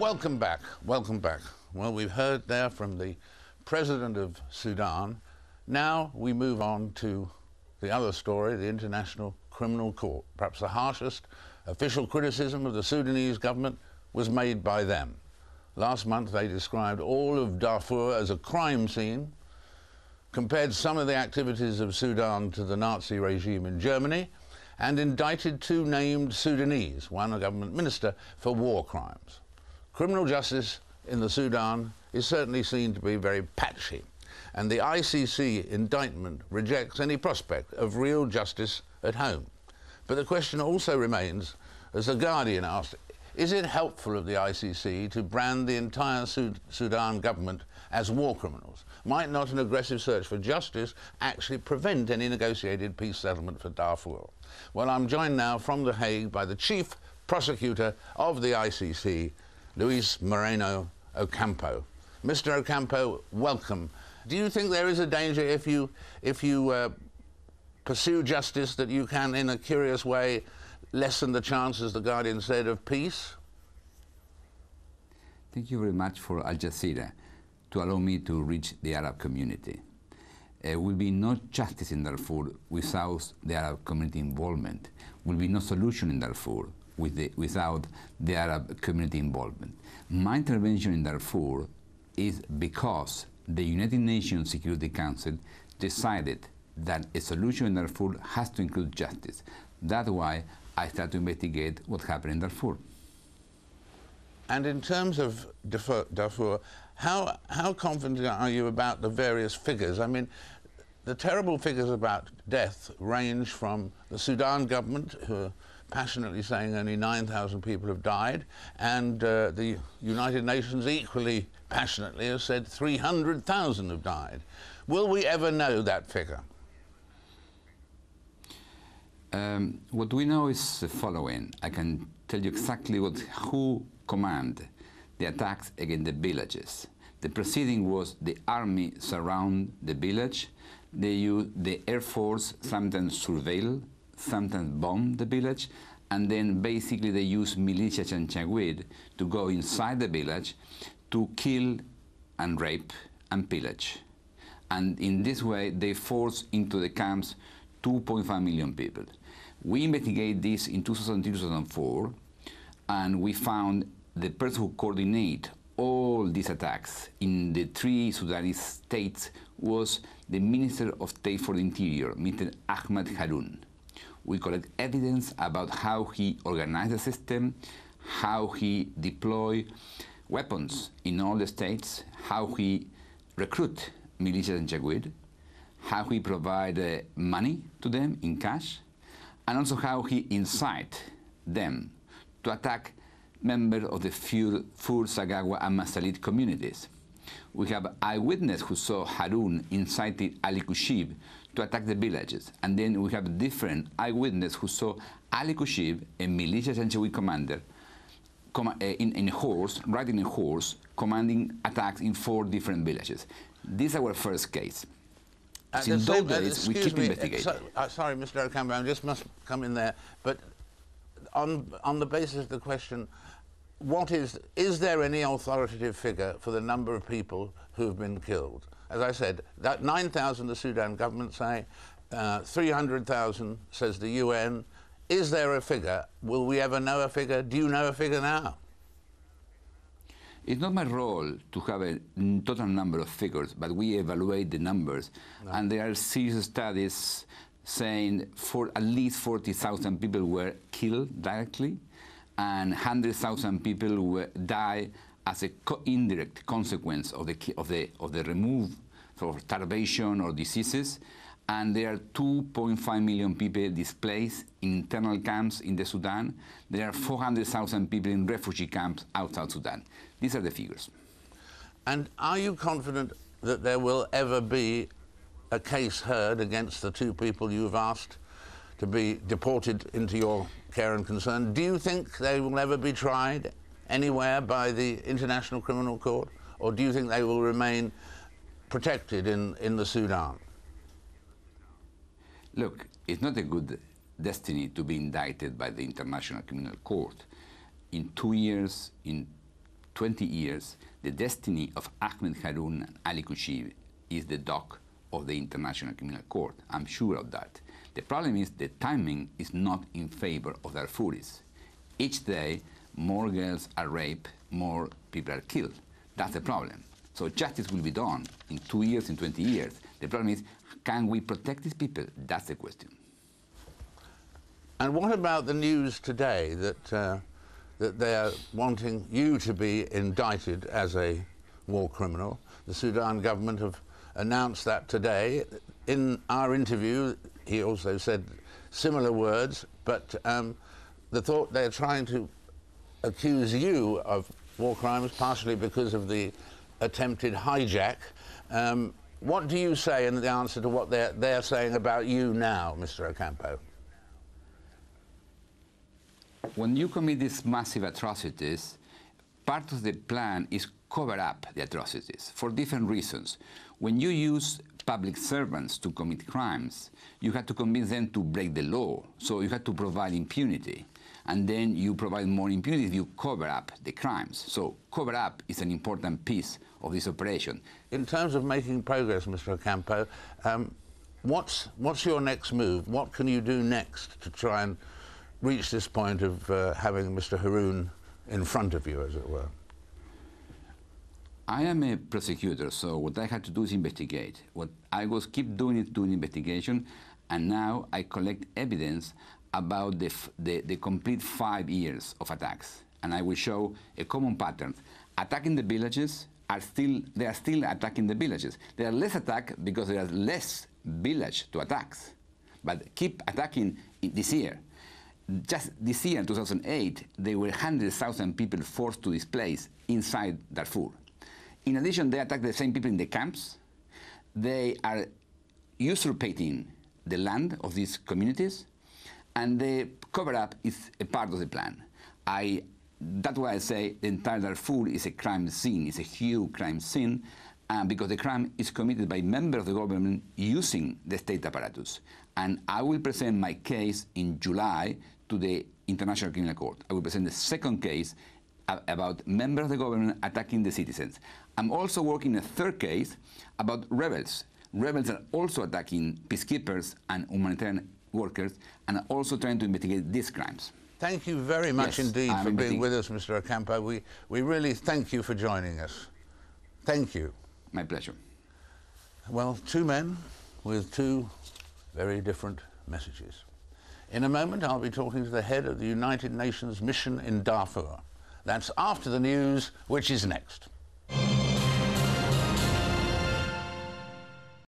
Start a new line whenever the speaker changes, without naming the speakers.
Welcome back. Welcome back. Well, we've heard there from the President of Sudan. Now we move on to the other story, the International Criminal Court. Perhaps the harshest official criticism of the Sudanese government was made by them. Last month they described all of Darfur as a crime scene, compared some of the activities of Sudan to the Nazi regime in Germany, and indicted two named Sudanese, one a government minister, for war crimes. Criminal justice in the Sudan is certainly seen to be very patchy, and the ICC indictment rejects any prospect of real justice at home. But the question also remains, as The Guardian asked, is it helpful of the ICC to brand the entire Sudan government as war criminals? Might not an aggressive search for justice actually prevent any negotiated peace settlement for Darfur? Well, I'm joined now from The Hague by the Chief Prosecutor of the ICC, Luis-Moreno Ocampo. Mr. Ocampo, welcome. Do you think there is a danger if you pursue justice that you can, in a curious way, lessen the chances, The Guardian said, of peace?
Thank you very much for Al Jazeera to allow me to reach the Arab community. There will be no justice in Darfur without the Arab community involvement. Will be no solution in Darfur without the Arab community involvement. My intervention in Darfur is because the United Nations Security Council decided that a solution in Darfur has to include justice. That's why I start to investigate what happened in Darfur.
And in terms of Darfur, how confident are you about the various figures? I mean, the terrible figures about death range from the Sudan government, who are passionately saying only 9,000 people have died, and the United Nations equally passionately has said 300,000 have died. Will we ever know that figure?
What we know is the following. I can tell you exactly who commanded the attacks against the villages. The proceeding was the army surround the village. They use the Air Force, sometimes surveil, sometimes bomb the village, and then basically they use militia Janjaweed to go inside the village to kill and rape and pillage. And in this way they force into the camps 2.5 million people. We investigate this in 2003-2004, and we found the person who coordinated all these attacks in the three Sudanese states was the Minister of State for the Interior, Mr. Ahmed Haroun. We collect evidence about how he organized the system, how he deployed weapons in all the states, how he recruit militia and Janjaweed, how he provide money to them in cash, and also how he incite them to attack members of the Fur, Sagawa, and Masalit communities. We have eyewitnesses who saw Haroun incited Ali Kushib to attack the villages, and then we have different eyewitnesses who saw Ali Kushib, a militia Janjaweed commander, in a horse, riding a horse, commanding attacks in 4 different villages. This is our first case. Since those days, we keep investigating.
Sorry, Mr. Ocampo, I just must come in there. But on the basis of the question, is there any authoritative figure for the number of people who have been killed? As I said, that 9,000 the Sudan government say, 300,000 says the UN. Is there a figure? Will we ever know a figure? Do you know a figure now?
It's not my role to have a total number of figures, but we evaluate the numbers. No. And there are serious studies saying for at least 40,000 people were killed directly, and 100,000 people die as a indirect consequence of the remove for starvation or diseases. And there are 2.5 million people displaced in internal camps in the Sudan. There are 400,000 people in refugee camps outside Sudan. These are the figures.
And are you confident that there will ever be a case heard against the 2 people you've asked to be deported into your care and concern? Do you think they will ever be tried anywhere by the International Criminal Court? Or do you think they will remain protected in the Sudan?
Look, it's not a good destiny to be indicted by the International Criminal Court. In 2 years, in 20 years, the destiny of Ahmed Haroun and Ali Kushib is the dock of the International Criminal Court. I'm sure of that. The problem is the timing is not in favor of Darfuris. Each day, more girls are raped, more people are killed. That's the problem. So justice will be done in 2 years, in 20 years. The problem is, can we protect these people? That's the question.
And what about the news today that that they're wanting you to be indicted as a war criminal? The Sudan government have announced that today. In our interview, he also said similar words, but the thought they're trying to accuse you of war crimes, partially because of the attempted hijack. What do you say in the answer to what they're saying about you now, Mr. Ocampo?
When you commit these massive atrocities, part of the plan is cover up the atrocities for different reasons. When you use public servants to commit crimes, you have to convince them to break the law, so you have to provide impunity. And then you provide more impunity if you cover up the crimes. So cover up is an important piece of this operation.
In terms of making progress, Mr. Ocampo, what's your next move? What can you do next to try and reach this point of having Mr. Haroun in front of you, as it were?
I am a prosecutor, so what I had to do is investigate. What I was keep doing is doing investigation, and now I collect evidence about the complete 5 years of attacks. And I will show a common pattern. Attacking the villages they are still attacking the villages. They are less attacked because there are less village to attack. But keep attacking this year. Just this year, in 2008, there were 100,000 people forced to displace inside Darfur. In addition, they attack the same people in the camps. They are usurpating the land of these communities, and the cover-up is a part of the plan. That's why I say the entire Darfur is a crime scene. It's a huge crime scene, because the crime is committed by members of the government using the state apparatus. And I will present my case in July to the International Criminal Court. I will present the second case about members of the government attacking the citizens. I'm also working a third case about rebels. Rebels are also attacking peacekeepers and humanitarian workers, and are also trying to investigate these crimes.
Thank you very much indeed for being with us, Mr. Ocampo. We really thank you for joining us. Thank you.
My pleasure.
Well, two men with two very different messages. In a moment, I'll be talking to the head of the United Nations mission in Darfur. That's after the news, which is next.